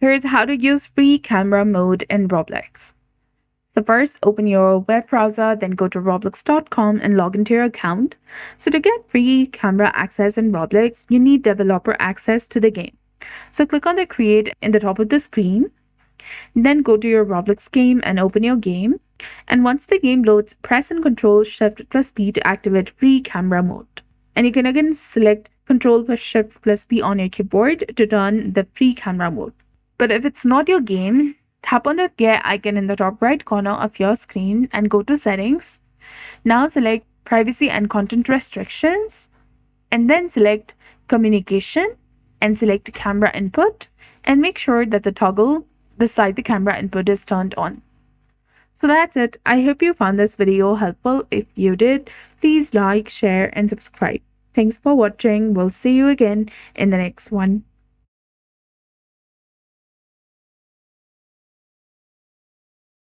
Here's how to use free camera mode in Roblox. So first, open your web browser, then go to roblox.com and log into your account. So to get free camera access in Roblox, you need developer access to the game. So click on the create in the top of the screen. Then go to your Roblox game and open your game. And once the game loads, press and Control Shift plus P to activate free camera mode. And you can again select Control plus Shift plus P on your keyboard to turn the free camera mode. But if it's not your game, tap on the gear icon in the top right corner of your screen and go to Settings. Now select Privacy and Content Restrictions, and then select Communication and select Camera Input, and make sure that the toggle beside the camera input is turned on. So that's it. I hope you found this video helpful. If you did, please like, share, and subscribe. Thanks for watching. We'll see you again in the next one.